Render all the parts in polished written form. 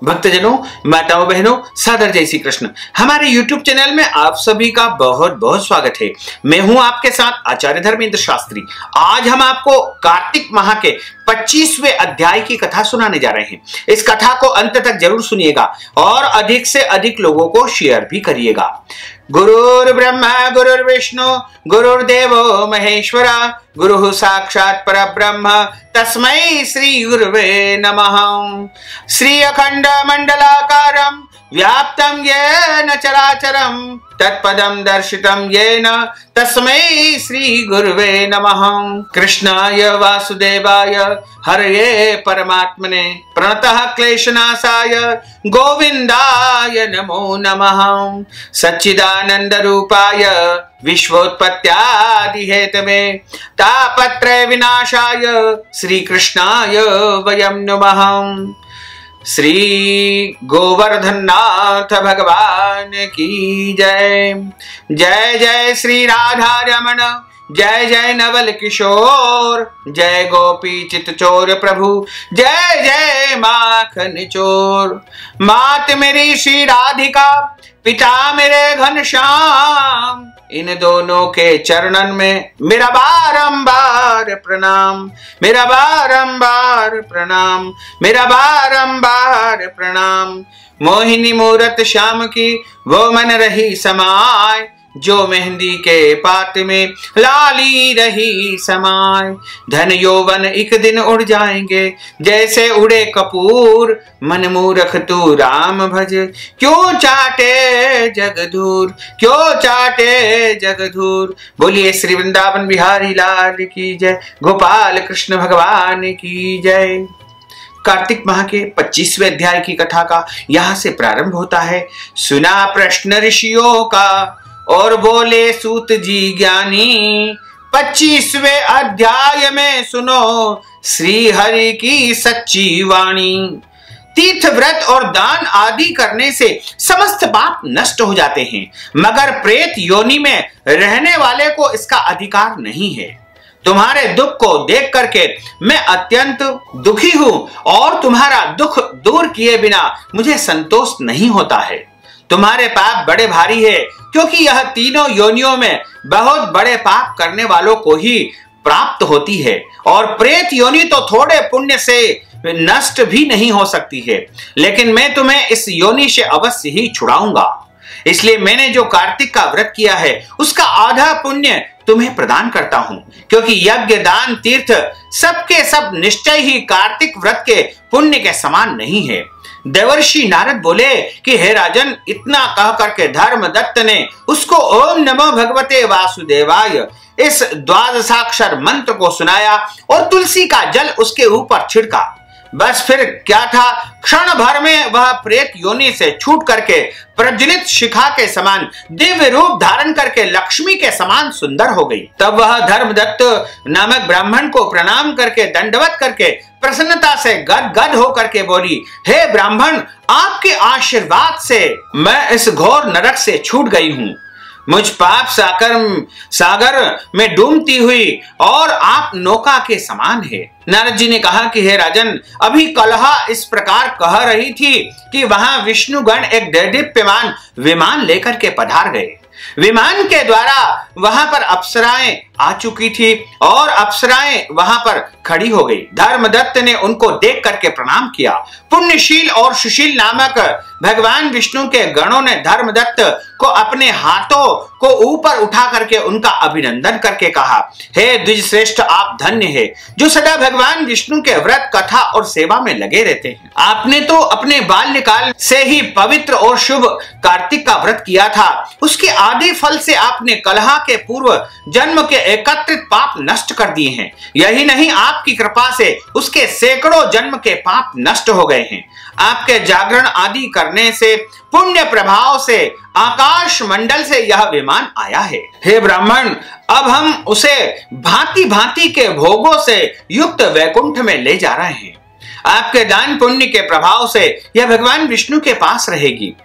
भक्तजनों, माताओं, बहनों, सादर जय श्री कृष्ण। हमारे YouTube चैनल में आप सभी का बहुत बहुत स्वागत है। मैं हूं आपके साथ आचार्य धर्मेंद्र शास्त्री। आज हम आपको कार्तिक माह के 25वें अध्याय की कथा सुनाने जा रहे हैं। इस कथा को अंत तक जरूर सुनिएगा और अधिक से अधिक लोगों को शेयर भी करिएगा। गुरुर् ब्रह्मा गुरुर्विष्णु गुरुर्देवो महेश्वरा गुरुः साक्षात् परब्रह्म तस्मै श्री गुरुवे नमः। श्री अखंड मंडलाकारं व्याप्तं येन चराचरं तत्पदं दर्शितं येन तस्मै श्री गुरुवे नमः। कृष्णाय वासुदेवाय हरये परमात्मने प्रणतः क्लेशनाशाय गोविंदाय नमो नमः। सच्चिदानंद रूपाय विश्वोत्पत्त्यादि हेतवे तापत्रय विनाशाय श्री कृष्णाय वयं नमः। श्री गोवर्धननाथ भगवान की जय। जय जय श्री राधा रमण, जय जय नवल किशोर, जय गोपी चित चोर प्रभु, जय जय माखन चोर। मात मेरी श्री राधिका, पिता मेरे घनश्याम, इन दोनों के चरणन में मेरा बारंबार प्रणाम, मेरा बारंबार प्रणाम, मेरा बारंबार प्रणाम। मोहिनी मूरत श्याम की वो मन रही समाय, जो मेहंदी के पात में लाली रही समाय। धन यौवन एक दिन उड़ जाएंगे जैसे उड़े कपूर, मन मूर्ख तू राम भज क्यों चाटे जगधूर, क्यों चाटे जगधूर। बोलिए श्री वृंदावन बिहारी लाल की जय, गोपाल कृष्ण भगवान की जय। कार्तिक माह के 25वें अध्याय की कथा का यहाँ से प्रारंभ होता है। सुना प्रश्न ऋषियों का और बोले सूत जी ज्ञानी, 25वें अध्याय में सुनो श्री हरि की सच्ची वाणी। तीर्थ व्रत और दान आदि करने से समस्त पाप नष्ट हो जाते हैं, मगर प्रेत योनि में रहने वाले को इसका अधिकार नहीं है। तुम्हारे दुख को देख करके मैं अत्यंत दुखी हूं और तुम्हारा दुख दूर किए बिना मुझे संतोष नहीं होता है। तुम्हारे पाप बड़े भारी है, क्योंकि यह तीनों योनियों में बहुत बड़े पाप करने वालों को ही प्राप्त होती है, और प्रेत योनि तो थोड़े पुण्य से नष्ट भी नहीं हो सकती है। लेकिन मैं तुम्हें इस योनि से अवश्य ही छुड़ाऊंगा। इसलिए मैंने जो कार्तिक का व्रत किया है उसका आधा पुण्य तुम्हें प्रदान करता हूं, क्योंकि यज्ञ दान तीर्थ सबके सब निश्चय ही कार्तिक व्रत के पुण्य के समान नहीं है। देवर्षि नारद बोले कि हे राजन, इतना कह करके धर्मदत्त ने उसको ओम नमो भगवते वासुदेवाय इस द्वादशाक्षर मंत्र को सुनाया और तुलसी का जल उसके ऊपर छिड़का। बस फिर क्या था, क्षण भर में वह प्रेत योनि से छूट करके प्रज्वलित शिखा के समान दिव्य रूप धारण करके लक्ष्मी के समान सुंदर हो गई। तब वह धर्मदत्त नामक ब्राह्मण को प्रणाम करके दंडवत करके प्रसन्नता से गदगद होकर के बोली, हे ब्राह्मण, आपके आशीर्वाद से मैं इस घोर नरक से छूट गई हूँ। मुझ पाप सागर में डूबती हुई और आप नौका के समान है। नारद जी ने कहा कि हे राजन, अभी कलहा इस प्रकार कह रही थी कि वहां विष्णुगण एक दैदीप्यमान विमान लेकर के पधार गए। विमान के द्वारा वहां पर अप्सराएं आ चुकी थी और अप्सराएं वहां पर खड़ी हो गई। धर्मदत्त ने उनको देख करके प्रणाम किया। पुण्यशील और सुशील नामक भगवान विष्णु के गणों ने धर्मदत्त को अपने हाथों को ऊपर उठा करके उनका अभिनंदन करके कहा, हे द्विज श्रेष्ठ, आप धन्य है जो सदा भगवान विष्णु के व्रत कथा और सेवा में लगे रहते हैं। आपने तो अपने बाल्यकाल से ही पवित्र और शुभ कार्तिक का व्रत किया था। उसके आदि फल से आपने कलहा के पूर्व जन्म के एकत्रित पाप नष्ट कर दिए हैं। यही नहीं, आपकी कृपा से उसके सैकड़ों जन्म के पाप नष्ट हो गए हैं। आपके जागरण आदि करने से पुण्य प्रभाव से आकाश मंडल से यह विमान आया है। हे ब्राह्मण, अब हम उसे भांति भांति के भोगों से युक्त वैकुंठ में ले जा रहे हैं। आपके दान पुण्य के प्रभाव से यह भगवान विष्णु के पास रहेगी।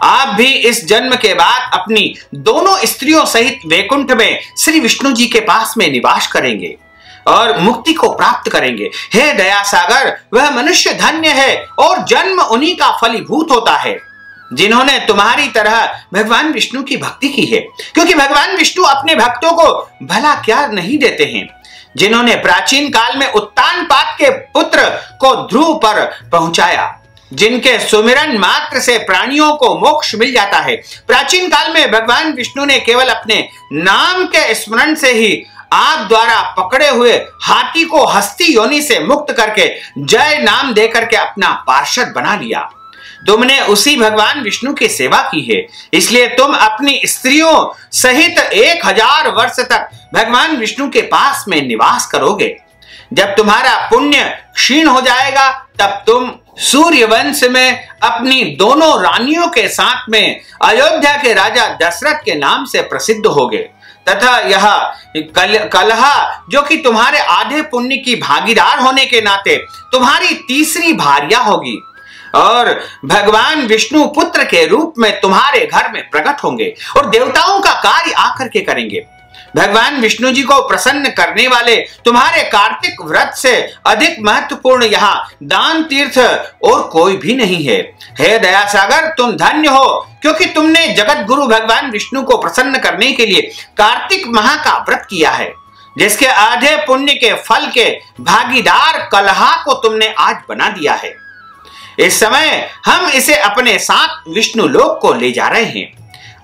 आप भी इस जन्म के बाद अपनी दोनों स्त्रियों सहित वैकुंठ में श्री विष्णु जी के पास में निवास करेंगे। और मुक्ति को प्राप्त करेंगे। हे दया सागर, वह मनुष्य धन्य है और जन्म उन्हीं का फलीभूत होता है जिन्होंने तुम्हारी तरह भगवान विष्णु की भक्ति की है, क्योंकि भगवान विष्णु अपने भक्तों को भला क्या नहीं देते हैं। जिन्होंने प्राचीन काल में उत्तानपाद के पुत्र को ध्रुव पर पहुंचाया, जिनके सुमिरन मात्र से प्राणियों को मोक्ष मिल जाता है। प्राचीन काल में भगवान विष्णु ने केवल अपने नाम के स्मरण से ही आप द्वारा पकड़े हुए हाथी को हस्ती योनि से मुक्त करके जय नाम देकर के अपना पार्षद बना लिया। तुमने उसी भगवान विष्णु की सेवा की है, इसलिए तुम अपनी स्त्रियों सहित 1000 वर्ष तक भगवान विष्णु के पास में निवास करोगे। जब तुम्हारा पुण्य क्षीण हो जाएगा, तब तुम सूर्यवंश में अपनी दोनों रानियों के साथ में अयोध्या के राजा दशरथ के नाम से प्रसिद्ध होगे, तथा यह कलहा जो कि तुम्हारे आधे पुण्य की भागीदार होने के नाते तुम्हारी तीसरी भार्या होगी और भगवान विष्णु पुत्र के रूप में तुम्हारे घर में प्रकट होंगे और देवताओं का कार्य आकर के करेंगे। भगवान विष्णु जी को प्रसन्न करने वाले तुम्हारे कार्तिक व्रत से अधिक महत्वपूर्ण यहाँ दान तीर्थ और कोई भी नहीं है। हे दया सागर, तुम धन्य हो, क्योंकि तुमने जगत गुरु भगवान विष्णु को प्रसन्न करने के लिए कार्तिक माह का व्रत किया है, जिसके आधे पुण्य के फल के भागीदार कलहा को तुमने आज बना दिया है। इस समय हम इसे अपने साथ विष्णु लोक को ले जा रहे हैं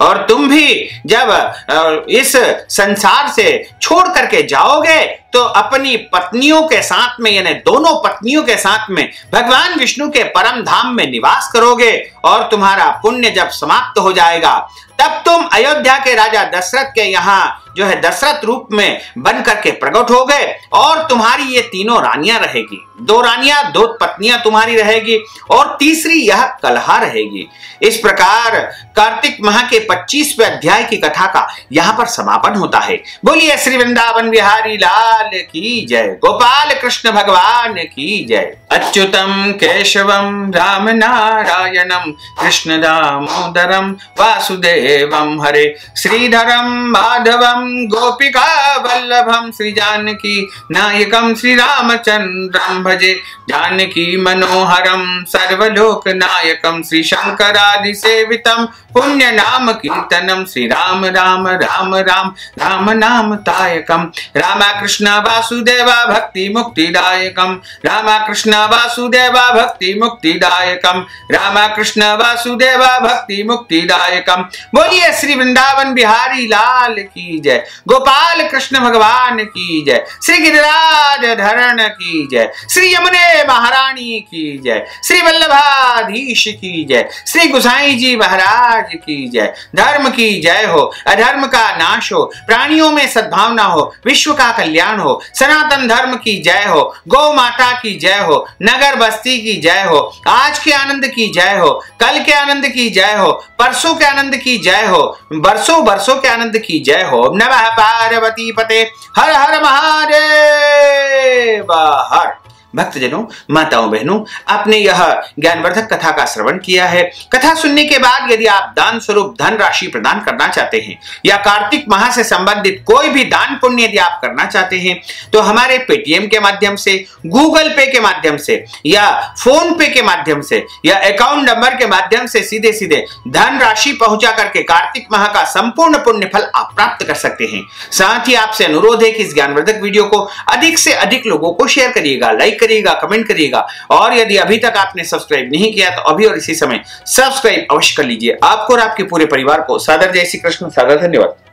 और तुम भी जब इस संसार से छोड़ करके जाओगे तो अपनी पत्नियों के साथ में, यानी दोनों पत्नियों के साथ में भगवान विष्णु के परम धाम में निवास करोगे और तुम्हारा पुण्य जब समाप्त हो जाएगा, तब तुम अयोध्या के राजा दशरथ के यहाँ जो है दशरथ रूप में बन करके प्रकट हो गए और तुम्हारी ये तीनों रानियां रहेगी। 2 रानियां, 2 पत्नियां तुम्हारी रहेगी और तीसरी यह कलहा रहेगी। इस प्रकार कार्तिक माह के 25वें अध्याय की कथा का यहाँ पर समापन होता है। बोलिए श्री वृंदावन बिहारी लाल की जय, गोपाल कृष्ण भगवान की जय। अच्युतम केशवम राम नारायणम कृष्ण दामोदरम वासुदेवम हरे श्रीधरम माधवम गोपिका वल्लभम श्री जानकी नायकम श्री रामचंद्रम भजे जानकी मनोहरम सर्वलोक नायकम श्री शंकरादि सेवितम पुण्य नाम कीर्तनम श्री राम राम राम राम राम नाम तायकम रामा कृष्ण वासुदेवा भक्ति मुक्तिदायकम रामा कृष्ण वासुदेवा भक्ति मुक्तिदायकम रामा कृष्ण वासुदेवा भक्ति मुक्तिदायकम। बोलिए श्री वृंदावन बिहारी लाल की जय, गोपाल कृष्ण भगवान की जय, श्री गिरिराज धरण की जय, श्री यमुने महारानी की जय, श्री वल्लभाधीश की जय, श्री गुसाई जी महाराज की जय। धर्म की जय हो, अधर्म का नाश हो, प्राणियों में सद्भावना हो, विश्व का कल्याण हो, सनातन धर्म की जय हो, गौ माता की जय हो, नगर बस्ती की जय हो, आज के आनंद की जय हो, कल के आनंद की जय हो, परसों के आनंद की जय हो, बरसों बरसों के आनंद की जय हो। नमः पार्वती पते, हर हर महादेव हर। भक्तजनों, माताओं बहनों, आपने यह ज्ञानवर्धक कथा का श्रवण किया है। कथा सुनने के बाद यदि आप दान स्वरूप धन राशि प्रदान करना चाहते हैं या कार्तिक माह से संबंधित कोई भी दान पुण्य यदि आप करना चाहते हैं तो हमारे पेटीएम के माध्यम से, गूगल पे के माध्यम से या फोन पे के माध्यम से या अकाउंट नंबर के माध्यम से सीधे सीधे धन राशि पहुंचा करके कार्तिक माह का संपूर्ण पुण्य फल आप प्राप्त कर सकते हैं। साथ ही आपसे अनुरोध है कि इस ज्ञानवर्धक वीडियो को अधिक से अधिक लोगों को शेयर करिएगा, लाइक करिएगा, कमेंट करिएगा और यदि अभी तक आपने सब्सक्राइब नहीं किया तो अभी और इसी समय सब्सक्राइब अवश्य कर लीजिए। आपको और आपके पूरे परिवार को सादर जय श्री कृष्ण, सादर धन्यवाद।